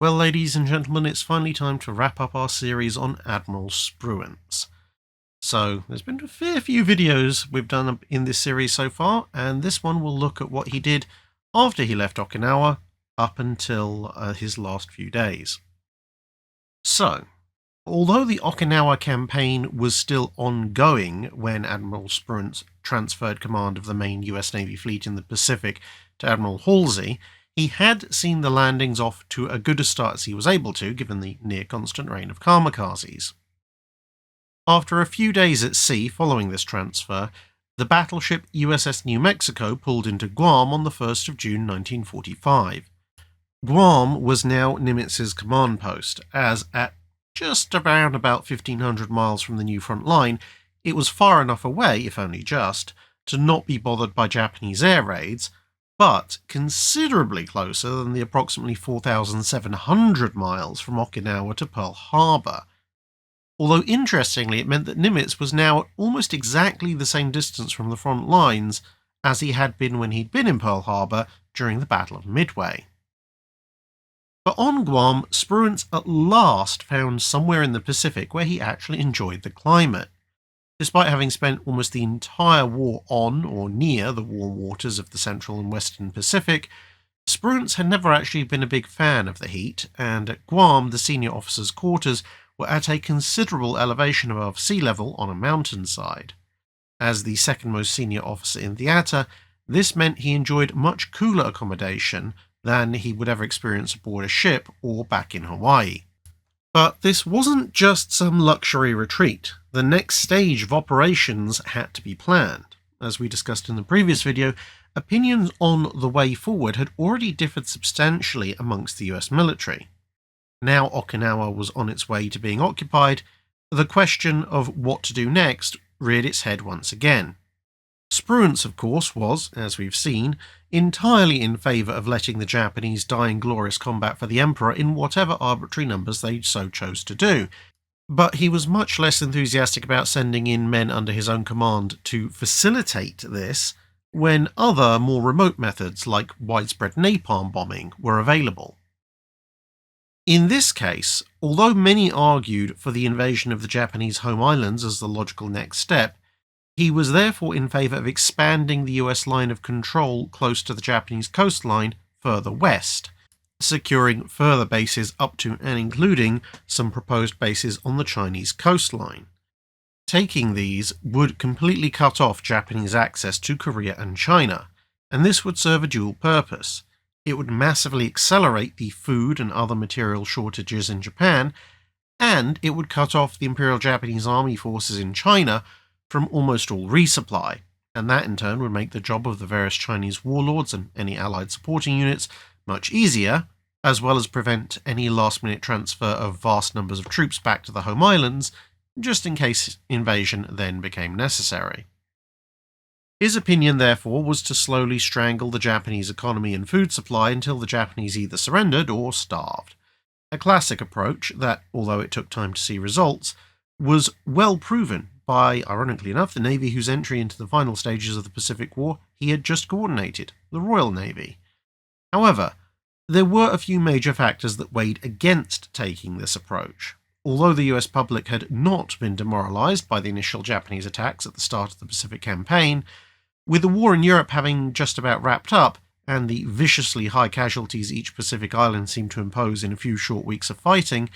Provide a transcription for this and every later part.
Well, ladies and gentlemen, it's finally time to wrap up our series on Admiral Spruance. So, there's been a fair few videos we've done in this series so far, and this one will look at what he did after he left Okinawa up until his last few days. So, although the Okinawa campaign was still ongoing when Admiral Spruance transferred command of the main US Navy fleet in the Pacific to Admiral Halsey, he had seen the landings off to a good a start as he was able to, given the near-constant rain of kamikazes. After a few days at sea following this transfer, the battleship USS New Mexico pulled into Guam on the 1st of June 1945. Guam was now Nimitz's command post, as at just around about 1,500 miles from the new front line, it was far enough away, if only just, to not be bothered by Japanese air raids, but considerably closer than the approximately 4,700 miles from Okinawa to Pearl Harbor. Although interestingly, it meant that Nimitz was now at almost exactly the same distance from the front lines as he had been when he'd been in Pearl Harbor during the Battle of Midway. But on Guam, Spruance at last found somewhere in the Pacific where he actually enjoyed the climate. Despite having spent almost the entire war on or near the warm waters of the Central and Western Pacific, Spruance had never actually been a big fan of the heat, and at Guam the senior officers' quarters were at a considerable elevation above sea level on a mountainside. As the second most senior officer in theatre, this meant he enjoyed much cooler accommodation than he would ever experience aboard a ship or back in Hawaii. But this wasn't just some luxury retreat. The next stage of operations had to be planned. As we discussed in the previous video, opinions on the way forward had already differed substantially amongst the US military. Now Okinawa was on its way to being occupied, the question of what to do next reared its head once again. Spruance, of course, was, as we've seen, entirely in favour of letting the Japanese die in glorious combat for the Emperor in whatever arbitrary numbers they so chose to do, but he was much less enthusiastic about sending in men under his own command to facilitate this when other, more remote methods like widespread napalm bombing were available. In this case, although many argued for the invasion of the Japanese home islands as the logical next step, he was therefore in favour of expanding the US line of control close to the Japanese coastline further west, securing further bases up to and including some proposed bases on the Chinese coastline. Taking these would completely cut off Japanese access to Korea and China, and this would serve a dual purpose. It would massively accelerate the food and other material shortages in Japan, and it would cut off the Imperial Japanese Army forces in China from almost all resupply, and that in turn would make the job of the various Chinese warlords and any allied supporting units much easier, as well as prevent any last-minute transfer of vast numbers of troops back to the home islands, just in case invasion then became necessary. His opinion, therefore, was to slowly strangle the Japanese economy and food supply until the Japanese either surrendered or starved. A classic approach that, although it took time to see results, was well proven by, ironically enough, the Navy whose entry into the final stages of the Pacific War he had just coordinated, the Royal Navy. However, there were a few major factors that weighed against taking this approach. Although the US public had not been demoralised by the initial Japanese attacks at the start of the Pacific Campaign, with the war in Europe having just about wrapped up, and the viciously high casualties each Pacific island seemed to impose in a few short weeks of fighting,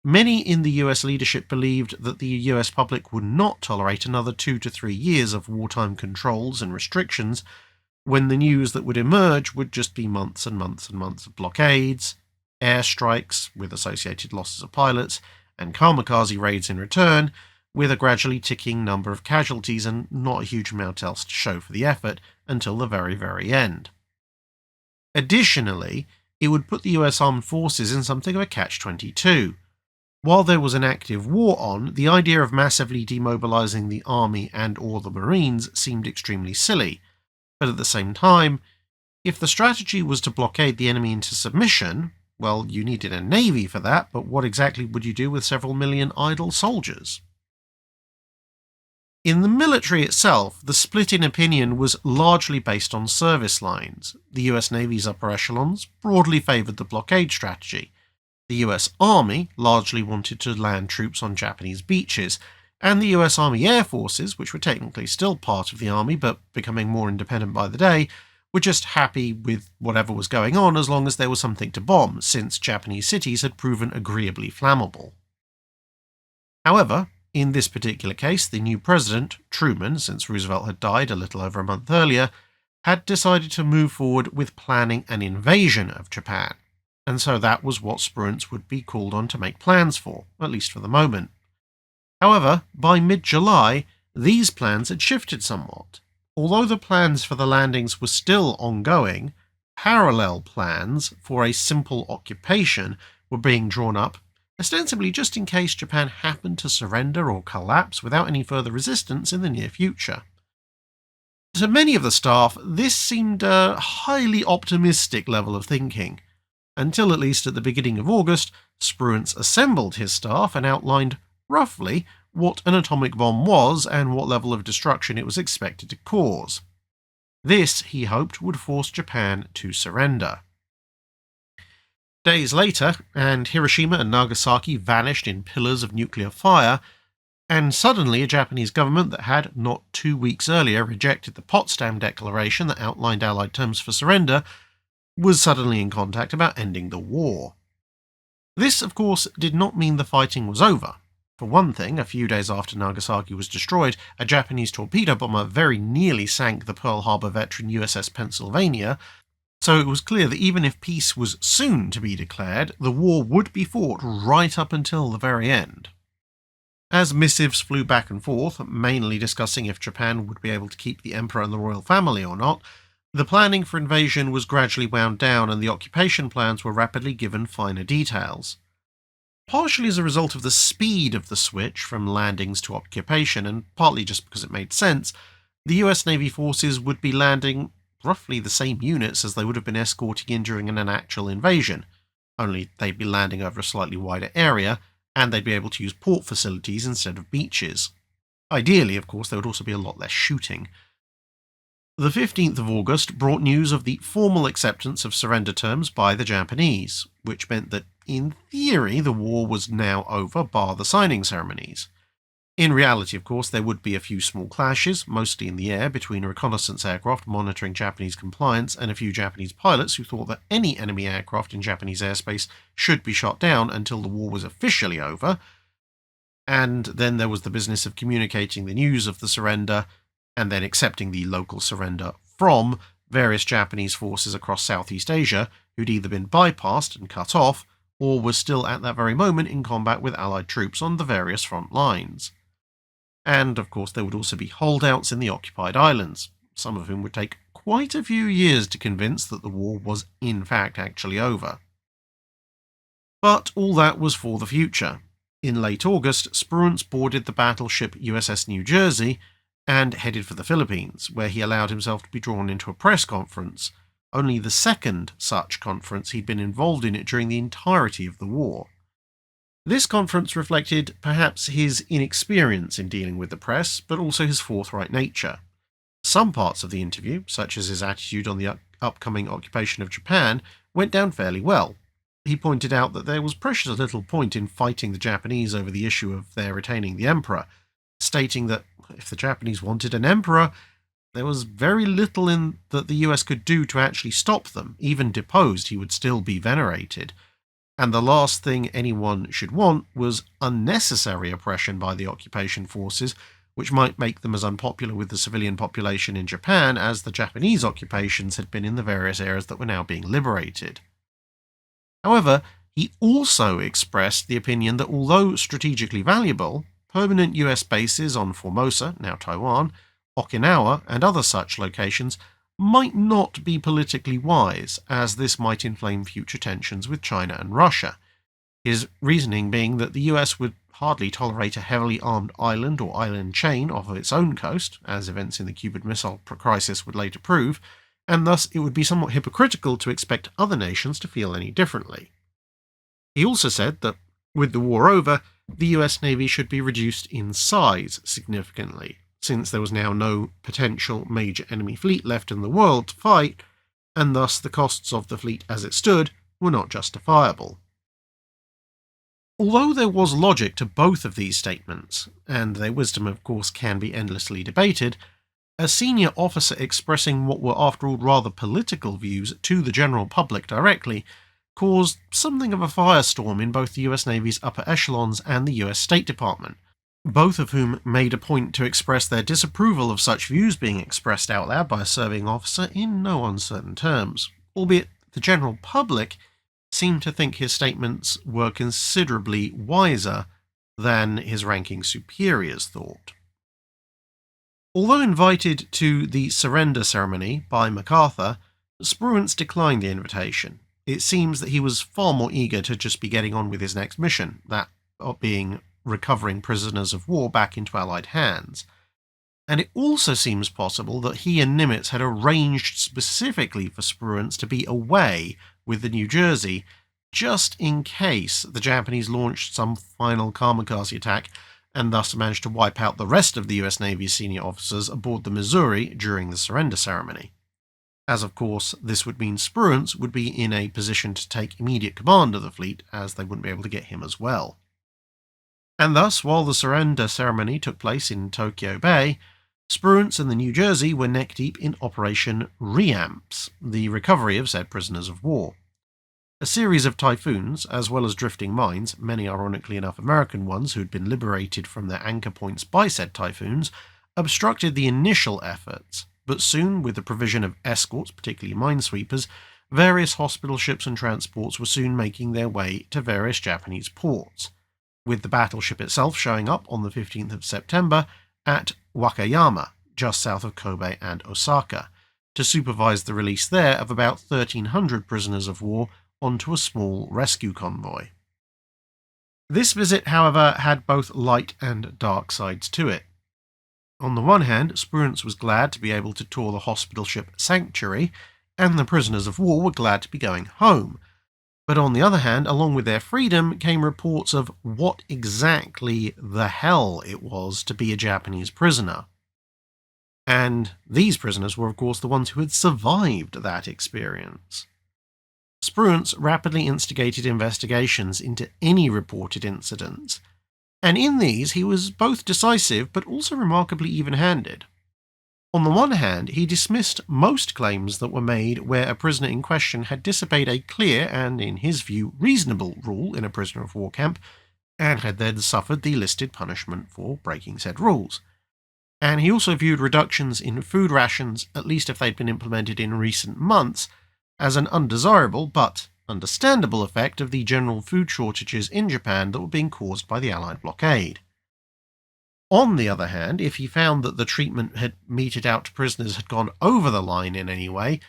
many in the US leadership believed that the US public would not tolerate another 2 to 3 years of wartime controls and restrictions, when the news that would emerge would just be months and months and months of blockades, airstrikes with associated losses of pilots, and kamikaze raids in return, with a gradually ticking number of casualties and not a huge amount else to show for the effort until the very, very end. Additionally, it would put the US Armed Forces in something of a catch-22. While there was an active war on, the idea of massively demobilizing the Army and/or the Marines seemed extremely silly, but at the same time, if the strategy was to blockade the enemy into submission, well, you needed a navy for that, but what exactly would you do with several million idle soldiers? In the military itself, the split in opinion was largely based on service lines. The US Navy's upper echelons broadly favoured the blockade strategy, The US Army largely wanted to land troops on Japanese beaches, and the US Army Air Forces, which were technically still part of the Army but becoming more independent by the day, were just happy with whatever was going on as long as there was something to bomb, since Japanese cities had proven agreeably flammable. However, in this particular case, the new president, Truman, since Roosevelt had died a little over a month earlier, had decided to move forward with planning an invasion of Japan, and so that was what Spruance would be called on to make plans for, at least for the moment. However, by mid-July, these plans had shifted somewhat. Although the plans for the landings were still ongoing, parallel plans for a simple occupation were being drawn up, ostensibly just in case Japan happened to surrender or collapse without any further resistance in the near future. To many of the staff, this seemed a highly optimistic level of thinking, until at least at the beginning of August, Spruance assembled his staff and outlined, roughly, what an atomic bomb was and what level of destruction it was expected to cause. This, he hoped, would force Japan to surrender. Days later, and Hiroshima and Nagasaki vanished in pillars of nuclear fire, and suddenly a Japanese government that had, not 2 weeks earlier, rejected the Potsdam Declaration that outlined Allied terms for surrender, was suddenly in contact about ending the war. This, of course, did not mean the fighting was over. For one thing, a few days after Nagasaki was destroyed, a Japanese torpedo bomber very nearly sank the Pearl Harbor veteran USS Pennsylvania, so it was clear that even if peace was soon to be declared, the war would be fought right up until the very end. As missives flew back and forth, mainly discussing if Japan would be able to keep the emperor and the royal family or not, the planning for invasion was gradually wound down and the occupation plans were rapidly given finer details. Partially as a result of the speed of the switch from landings to occupation, and partly just because it made sense, the US Navy forces would be landing roughly the same units as they would have been escorting in during an actual invasion, only they'd be landing over a slightly wider area, and they'd be able to use port facilities instead of beaches. Ideally, of course, there would also be a lot less shooting. The 15th of August brought news of the formal acceptance of surrender terms by the Japanese, which meant that, in theory, the war was now over, bar the signing ceremonies. In reality, of course, there would be a few small clashes, mostly in the air, between reconnaissance aircraft monitoring Japanese compliance and a few Japanese pilots who thought that any enemy aircraft in Japanese airspace should be shot down until the war was officially over. And then there was the business of communicating the news of the surrender and then accepting the local surrender from various Japanese forces across Southeast Asia who'd either been bypassed and cut off or were still at that very moment in combat with Allied troops on the various front lines. And, of course, there would also be holdouts in the occupied islands, some of whom would take quite a few years to convince that the war was in fact actually over. But all that was for the future. In late August, Spruance boarded the battleship USS New Jersey and headed for the Philippines, where he allowed himself to be drawn into a press conference, only the second such conference he'd been involved in it during the entirety of the war. This conference reflected perhaps his inexperience in dealing with the press, but also his forthright nature. Some parts of the interview, such as his attitude on the upcoming occupation of Japan, went down fairly well. He pointed out that there was precious little point in fighting the Japanese over the issue of their retaining the emperor, stating that if the Japanese wanted an emperor, there was very little in that the US could do to actually stop them. Even deposed, he would still be venerated. And the last thing anyone should want was unnecessary oppression by the occupation forces, which might make them as unpopular with the civilian population in Japan as the Japanese occupations had been in the various areas that were now being liberated. However, he also expressed the opinion that although strategically valuable, permanent US bases on Formosa, now Taiwan, Okinawa, and other such locations might not be politically wise, as this might inflame future tensions with China and Russia. His reasoning being that the US would hardly tolerate a heavily armed island or island chain off of its own coast, as events in the Cuban Missile Crisis would later prove, and thus it would be somewhat hypocritical to expect other nations to feel any differently. He also said that, with the war over, the US Navy should be reduced in size significantly, since there was now no potential major enemy fleet left in the world to fight, and thus the costs of the fleet as it stood were not justifiable. Although there was logic to both of these statements, and their wisdom of course can be endlessly debated, a senior officer expressing what were after all rather political views to the general public directly caused something of a firestorm in both the US Navy's upper echelons and the US State Department, both of whom made a point to express their disapproval of such views being expressed out loud by a serving officer in no uncertain terms, albeit the general public seemed to think his statements were considerably wiser than his ranking superiors thought. Although invited to the surrender ceremony by MacArthur, Spruance declined the invitation. It seems that he was far more eager to just be getting on with his next mission, that being recovering prisoners of war back into Allied hands. And it also seems possible that he and Nimitz had arranged specifically for Spruance to be away with the New Jersey, just in case the Japanese launched some final kamikaze attack and thus managed to wipe out the rest of the US Navy's senior officers aboard the Missouri during the surrender ceremony. As of course, this would mean Spruance would be in a position to take immediate command of the fleet, as they wouldn't be able to get him as well. And thus, while the surrender ceremony took place in Tokyo Bay, Spruance and the New Jersey were neck-deep in Operation Reamps, the recovery of said prisoners of war. A series of typhoons, as well as drifting mines, many ironically enough American ones who had been liberated from their anchor points by said typhoons, obstructed the initial efforts, but soon, with the provision of escorts, particularly minesweepers, various hospital ships and transports were soon making their way to various Japanese ports, with the battleship itself showing up on the 15th of September at Wakayama, just south of Kobe and Osaka, to supervise the release there of about 1,300 prisoners of war onto a small rescue convoy. This visit, however, had both light and dark sides to it. On the one hand, Spruance was glad to be able to tour the hospital ship Sanctuary, and the prisoners of war were glad to be going home. But on the other hand, along with their freedom came reports of what exactly the hell it was to be a Japanese prisoner. And these prisoners were of course the ones who had survived that experience. Spruance rapidly instigated investigations into any reported incidents, and in these he was both decisive but also remarkably even-handed. On the one hand, he dismissed most claims that were made where a prisoner in question had disobeyed a clear and, in his view, reasonable rule in a prisoner of war camp, and had then suffered the listed punishment for breaking said rules. And he also viewed reductions in food rations, at least if they'd been implemented in recent months, as an undesirable but understandable effect of the general food shortages in Japan that were being caused by the Allied blockade. On the other hand, if he found that the treatment had meted out to prisoners had gone over the line in any way,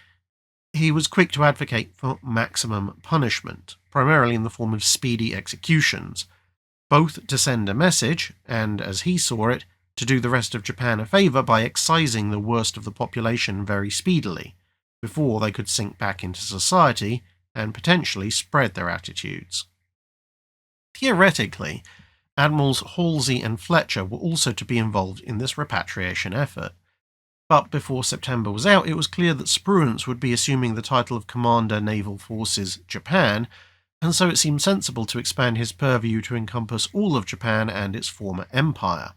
he was quick to advocate for maximum punishment, primarily in the form of speedy executions, both to send a message, and, as he saw it, to do the rest of Japan a favour by excising the worst of the population very speedily, before they could sink back into society and potentially spread their attitudes. Theoretically, Admirals Halsey and Fletcher were also to be involved in this repatriation effort, but before September was out, it was clear that Spruance would be assuming the title of Commander Naval Forces Japan, and so it seemed sensible to expand his purview to encompass all of Japan and its former empire.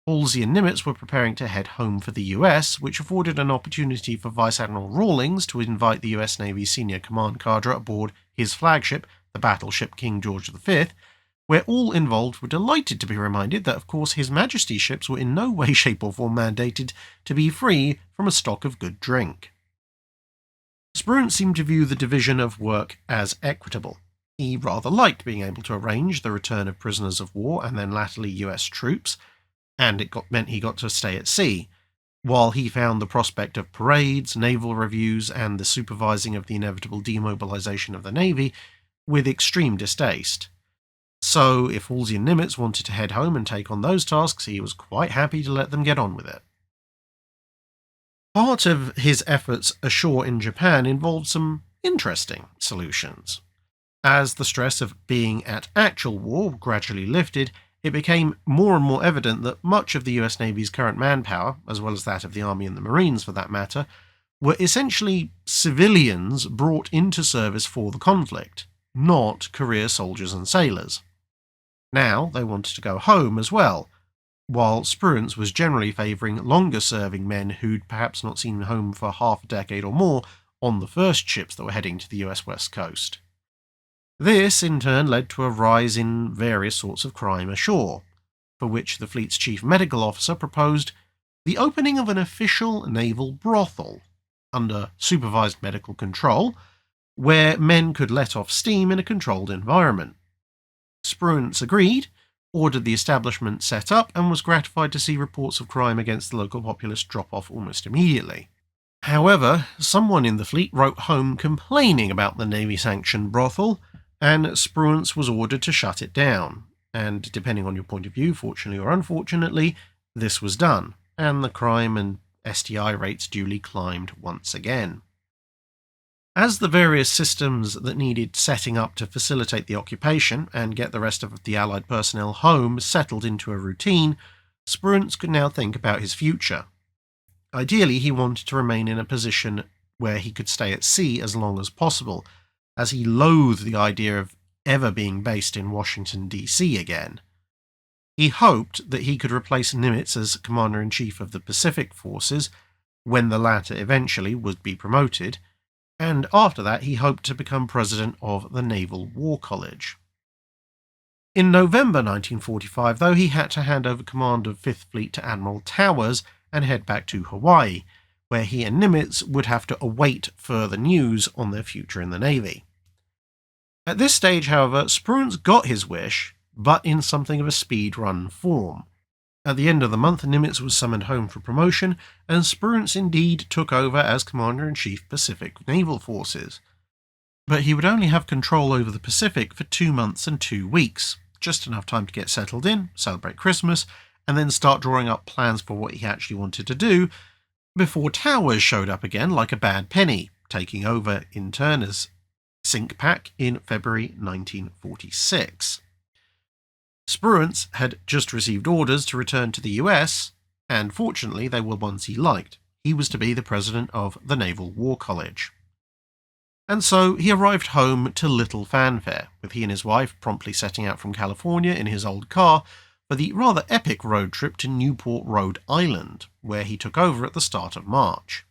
Halsey and Nimitz were preparing to head home for the US, which afforded an opportunity for Vice Admiral Rawlings to invite the US Navy's senior command cadre aboard his flagship, the battleship King George V, where all involved were delighted to be reminded that, of course, His Majesty's ships were in no way, shape or form mandated to be free from a stock of good drink. Spruance seemed to view the division of work as equitable. He rather liked being able to arrange the return of prisoners of war and then latterly US troops, and it meant he got to stay at sea, while he found the prospect of parades, naval reviews, and the supervising of the inevitable demobilization of the Navy with extreme distaste. So, if Halsey and Nimitz wanted to head home and take on those tasks, he was quite happy to let them get on with it. Part of his efforts ashore in Japan involved some interesting solutions. As the stress of being at actual war gradually lifted, it became more and more evident that much of the US Navy's current manpower, as well as that of the Army and the Marines for that matter, were essentially civilians brought into service for the conflict, not career soldiers and sailors. Now they wanted to go home as well, while Spruance was generally favouring longer-serving men who'd perhaps not seen home for half a decade or more on the first ships that were heading to the US West Coast. This, in turn, led to a rise in various sorts of crime ashore, for which the fleet's chief medical officer proposed the opening of an official naval brothel, under supervised medical control, where men could let off steam in a controlled environment. Spruance agreed, ordered the establishment set up, and was gratified to see reports of crime against the local populace drop off almost immediately. However, someone in the fleet wrote home complaining about the Navy-sanctioned brothel, and Spruance was ordered to shut it down. And depending on your point of view, fortunately or unfortunately, this was done, and the crime and STI rates duly climbed once again. As the various systems that needed setting up to facilitate the occupation and get the rest of the Allied personnel home settled into a routine, Spruance could now think about his future. Ideally, he wanted to remain in a position where he could stay at sea as long as possible, as he loathed the idea of ever being based in Washington, D.C. again. He hoped that he could replace Nimitz as Commander-in-Chief of the Pacific Forces, when the latter eventually would be promoted, and after that he hoped to become president of the Naval War College. In November 1945, though, he had to hand over command of 5th Fleet to Admiral Towers and head back to Hawaii, where he and Nimitz would have to await further news on their future in the Navy. At this stage, however, Spruance got his wish, but in something of a speed-run form. At the end of the month, Nimitz was summoned home for promotion, and Spruance indeed took over as Commander-in-Chief Pacific Naval Forces. But he would only have control over the Pacific for 2 months and 2 weeks, just enough time to get settled in, celebrate Christmas, and then start drawing up plans for what he actually wanted to do, before Towers showed up again like a bad penny, taking over in turn as SINCPAC in February 1946. Spruance had just received orders to return to the US, and fortunately they were ones he liked. He was to be the president of the Naval War College. And so he arrived home to little fanfare, with he and his wife promptly setting out from California in his old car for the rather epic road trip to Newport, Rhode Island, where he took over at the start of March.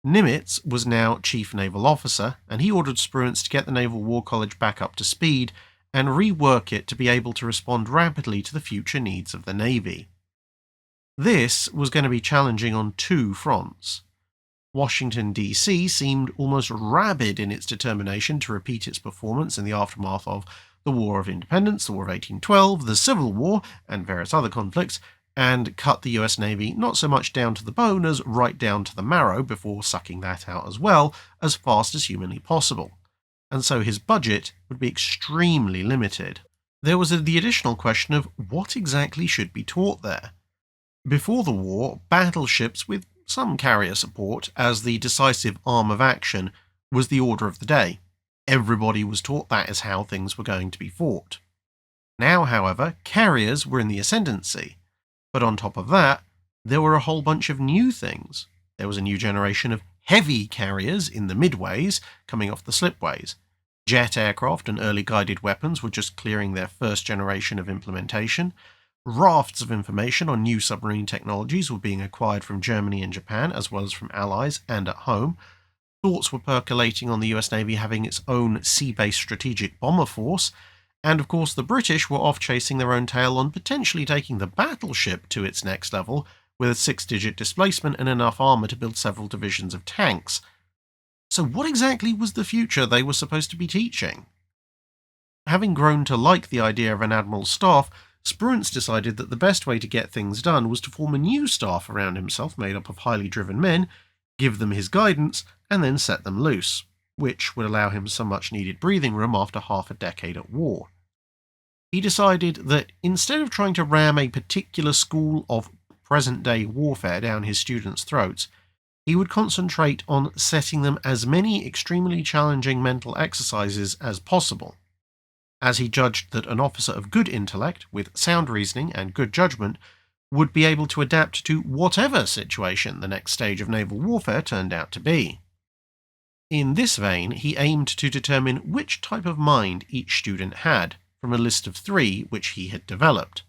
Nimitz was now Chief Naval Officer, and he ordered Spruance to get the Naval War College back up to speed and rework it to be able to respond rapidly to the future needs of the Navy. This was going to be challenging on 2 fronts. Washington, D.C. seemed almost rabid in its determination to repeat its performance in the aftermath of the War of Independence, the War of 1812, the Civil War, and various other conflicts, and cut the US Navy not so much down to the bone as right down to the marrow before sucking that out as well, as fast as humanly possible. And so his budget would be extremely limited. There was the additional question of what exactly should be taught there. Before the war, battleships with some carrier support as the decisive arm of action was the order of the day. Everybody was taught that is how things were going to be fought. Now, however, carriers were in the ascendancy, but on top of that, there were a whole bunch of new things. There was a new generation of heavy carriers in the midways coming off the slipways. Jet aircraft and early guided weapons were just clearing their first generation of implementation. Rafts of information on new submarine technologies were being acquired from Germany and Japan, as well as from allies and at home. Thoughts were percolating on the US Navy having its own sea-based strategic bomber force, and of course the British were off chasing their own tail on potentially taking the battleship to its next level with a 6-digit displacement and enough armour to build several divisions of tanks. So what exactly was the future they were supposed to be teaching? Having grown to like the idea of an admiral's staff, Spruance decided that the best way to get things done was to form a new staff around himself made up of highly driven men, give them his guidance, and then set them loose, which would allow him some much-needed breathing room after half a decade at war. He decided that instead of trying to ram a particular school of present-day warfare down his students' throats, he would concentrate on setting them as many extremely challenging mental exercises as possible, as he judged that an officer of good intellect, with sound reasoning and good judgment, would be able to adapt to whatever situation the next stage of naval warfare turned out to be. In this vein, he aimed to determine which type of mind each student had, from a list of 3 which he had developed.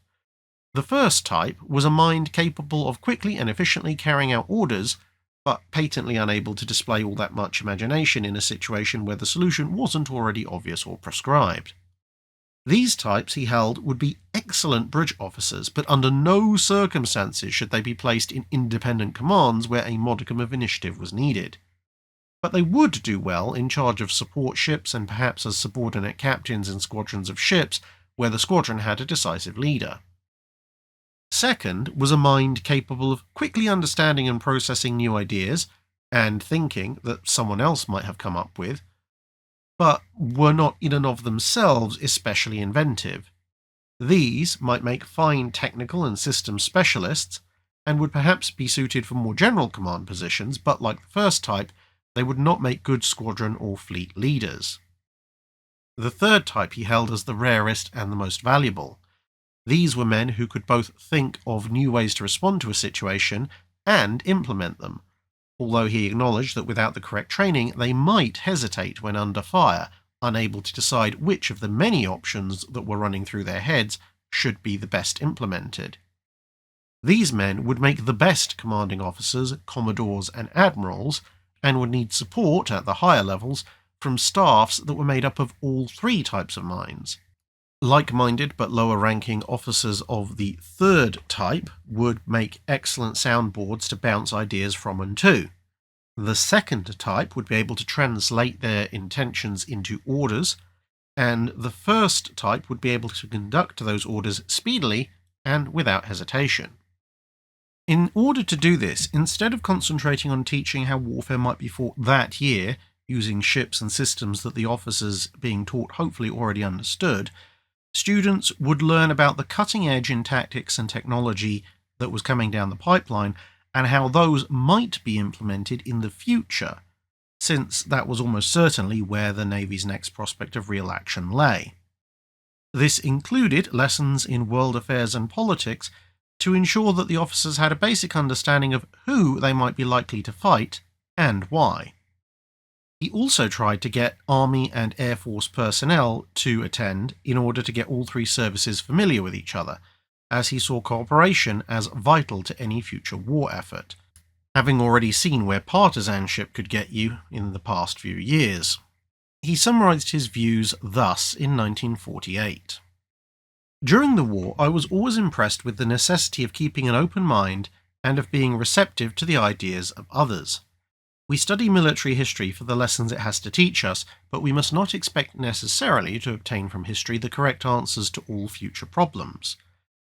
The first type was a mind capable of quickly and efficiently carrying out orders, but patently unable to display all that much imagination in a situation where the solution wasn't already obvious or prescribed. These types, he held, would be excellent bridge officers, but under no circumstances should they be placed in independent commands where a modicum of initiative was needed. But they would do well in charge of support ships and perhaps as subordinate captains in squadrons of ships where the squadron had a decisive leader. Second was a mind capable of quickly understanding and processing new ideas and thinking that someone else might have come up with, but were not in and of themselves especially inventive. These might make fine technical and systems specialists, and would perhaps be suited for more general command positions, but like the first type, they would not make good squadron or fleet leaders. The third type he held as the rarest and the most valuable. These were men who could both think of new ways to respond to a situation and implement them, although he acknowledged that without the correct training they might hesitate when under fire, unable to decide which of the many options that were running through their heads should be the best implemented. These men would make the best commanding officers, commodores and admirals, and would need support at the higher levels from staffs that were made up of all 3 types of minds. Like-minded but lower-ranking officers of the third type would make excellent soundboards to bounce ideas from and to. The second type would be able to translate their intentions into orders, and the first type would be able to conduct those orders speedily and without hesitation. In order to do this, instead of concentrating on teaching how warfare might be fought that year, using ships and systems that the officers being taught hopefully already understood, students would learn about the cutting edge in tactics and technology that was coming down the pipeline and how those might be implemented in the future, since that was almost certainly where the Navy's next prospect of real action lay. This included lessons in world affairs and politics to ensure that the officers had a basic understanding of who they might be likely to fight and why. He also tried to get Army and Air Force personnel to attend in order to get all 3 services familiar with each other, as he saw cooperation as vital to any future war effort, having already seen where partisanship could get you in the past few years. He summarized his views thus in 1948. During the war, I was always impressed with the necessity of keeping an open mind and of being receptive to the ideas of others. We study military history for the lessons it has to teach us, but we must not expect necessarily to obtain from history the correct answers to all future problems.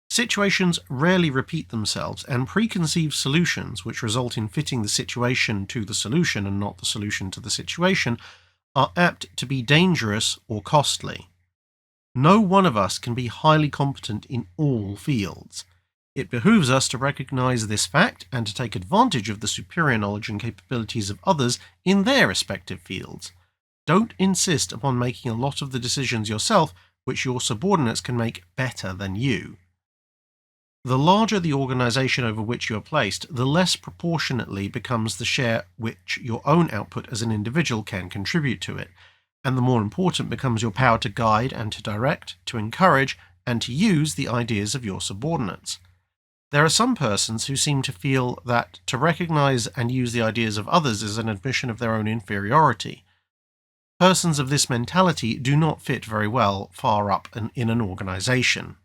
Situations rarely repeat themselves, and preconceived solutions, which result in fitting the situation to the solution and not the solution to the situation, are apt to be dangerous or costly. No one of us can be highly competent in all fields. It behooves us to recognize this fact and to take advantage of the superior knowledge and capabilities of others in their respective fields. Don't insist upon making a lot of the decisions yourself which your subordinates can make better than you. The larger the organization over which you are placed, the less proportionately becomes the share which your own output as an individual can contribute to it, and the more important becomes your power to guide and to direct, to encourage, and to use the ideas of your subordinates. There are some persons who seem to feel that to recognize and use the ideas of others is an admission of their own inferiority. Persons of this mentality do not fit very well far up in an organization.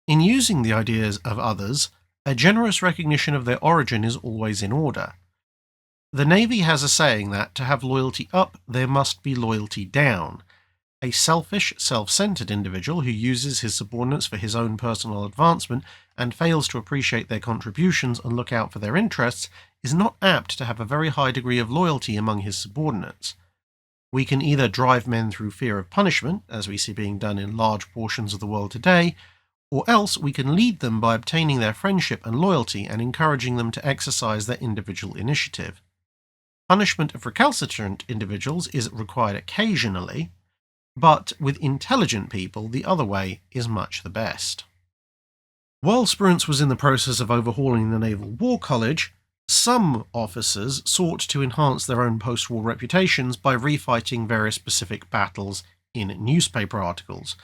In using the ideas of others, a generous recognition of their origin is always in order. The Navy has a saying that to have loyalty up, there must be loyalty down. A selfish, self-centered individual who uses his subordinates for his own personal advancement and fails to appreciate their contributions and look out for their interests is not apt to have a very high degree of loyalty among his subordinates. We can either drive men through fear of punishment, as we see being done in large portions of the world today, or else we can lead them by obtaining their friendship and loyalty and encouraging them to exercise their individual initiative. Punishment of recalcitrant individuals is required occasionally, but with intelligent people the other way is much the best. While Spruance was in the process of overhauling the Naval War College, Some officers sought to enhance their own post-war reputations by refighting various specific battles in newspaper articles.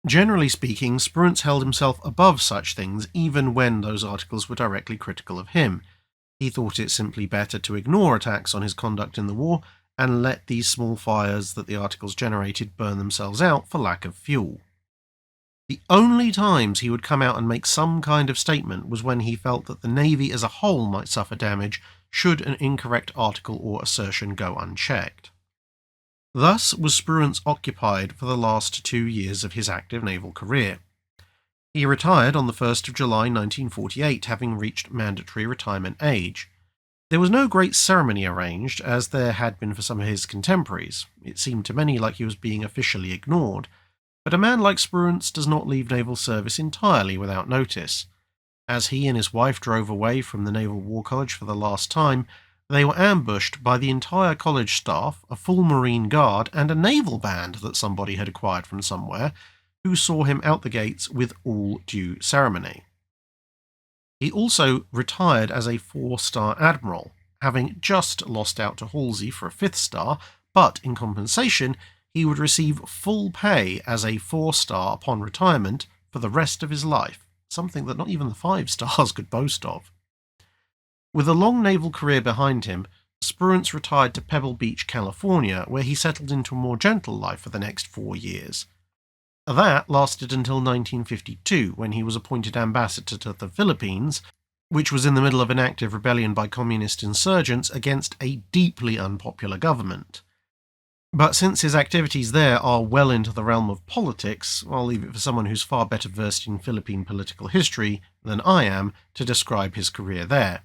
Generally speaking, Spruance held himself above such things even when those articles were directly critical of him. He thought it simply better to ignore attacks on his conduct in the war and let these small fires that the articles generated burn themselves out for lack of fuel. The only times he would come out and make some kind of statement was when he felt that the Navy as a whole might suffer damage should an incorrect article or assertion go unchecked. Thus was Spruance occupied for the last 2 years of his active naval career. He retired on the 1st of July 1948, having reached mandatory retirement age. There was no great ceremony arranged, as there had been for some of his contemporaries. It seemed to many like he was being officially ignored. But a man like Spruance does not leave naval service entirely without notice. As he and his wife drove away from the Naval War College for the last time, they were ambushed by the entire college staff, a full Marine Guard, and a naval band that somebody had acquired from somewhere, who saw him out the gates with all due ceremony. He also retired as a 4-star admiral, having just lost out to Halsey for a 5th star, but in compensation, he would receive full pay as a 4-star upon retirement for the rest of his life, something that not even the 5 stars could boast of. With a long naval career behind him, Spruance retired to Pebble Beach, California, where he settled into a more gentle life for the next 4 years. That lasted until 1952, when he was appointed ambassador to the Philippines, which was in the middle of an active rebellion by communist insurgents against a deeply unpopular government. But since his activities there are well into the realm of politics, I'll leave it for someone who's far better versed in Philippine political history than I am to describe his career there,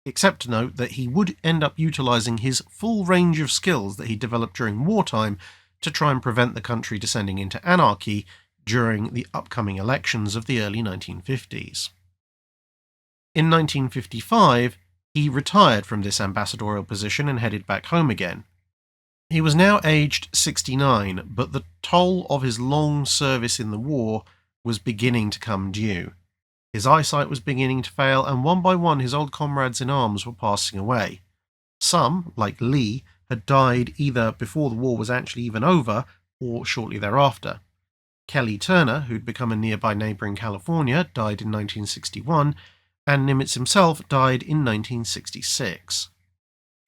except to note that he would end up utilising his full range of skills that he developed during wartime to try and prevent the country descending into anarchy during the upcoming elections of the early 1950s. In 1955, he retired from this ambassadorial position and headed back home again. He was now aged 69, but the toll of his long service in the war was beginning to come due. His eyesight was beginning to fail, and one by one his old comrades in arms were passing away. Some, like Lee, had died either before the war was actually even over or shortly thereafter. Kelly Turner, who'd become a nearby neighbour in California, died in 1961, and Nimitz himself died in 1966.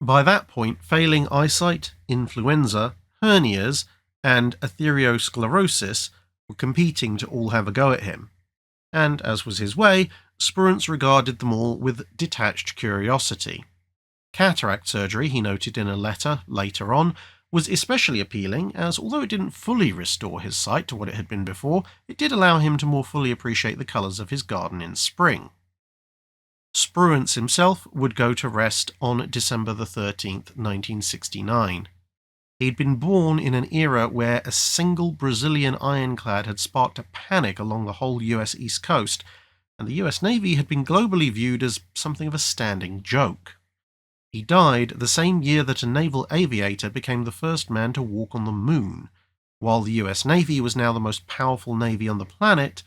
By that point, failing eyesight, influenza, hernias, and atherosclerosis were competing to all have a go at him. And, as was his way, Spruance regarded them all with detached curiosity. Cataract surgery, he noted in a letter later on, was especially appealing, as although it didn't fully restore his sight to what it had been before, it did allow him to more fully appreciate the colours of his garden in spring. Spruance himself would go to rest on December the 13th, 1969. He'd been born in an era where a single Brazilian ironclad had sparked a panic along the whole US East Coast, and the US Navy had been globally viewed as something of a standing joke. He died the same year that a naval aviator became the first man to walk on the moon, while the US Navy was now the most powerful navy on the planet,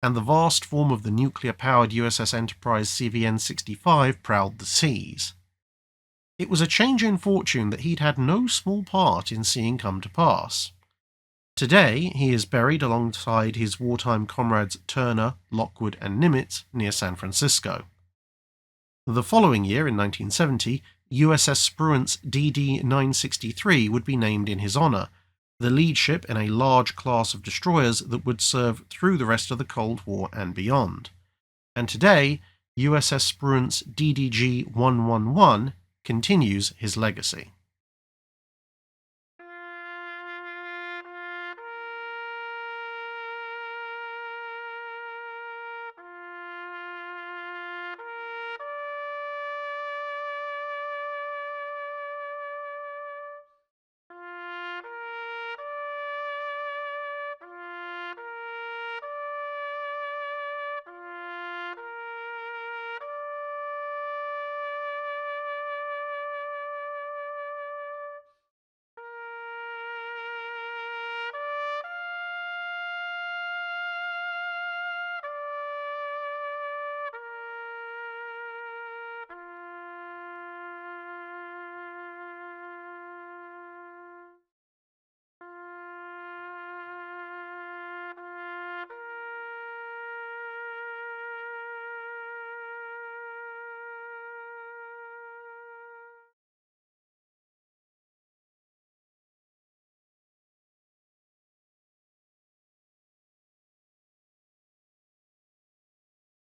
and the vast form of the nuclear-powered USS Enterprise CVN-65 prowled the seas. It was a change in fortune that he'd had no small part in seeing come to pass. Today, he is buried alongside his wartime comrades Turner, Lockwood, and Nimitz near San Francisco. The following year, in 1970, USS Spruance DD-963 would be named in his honour, the lead ship in a large class of destroyers that would serve through the rest of the Cold War and beyond. And today, USS Spruance DDG-111 continues his legacy.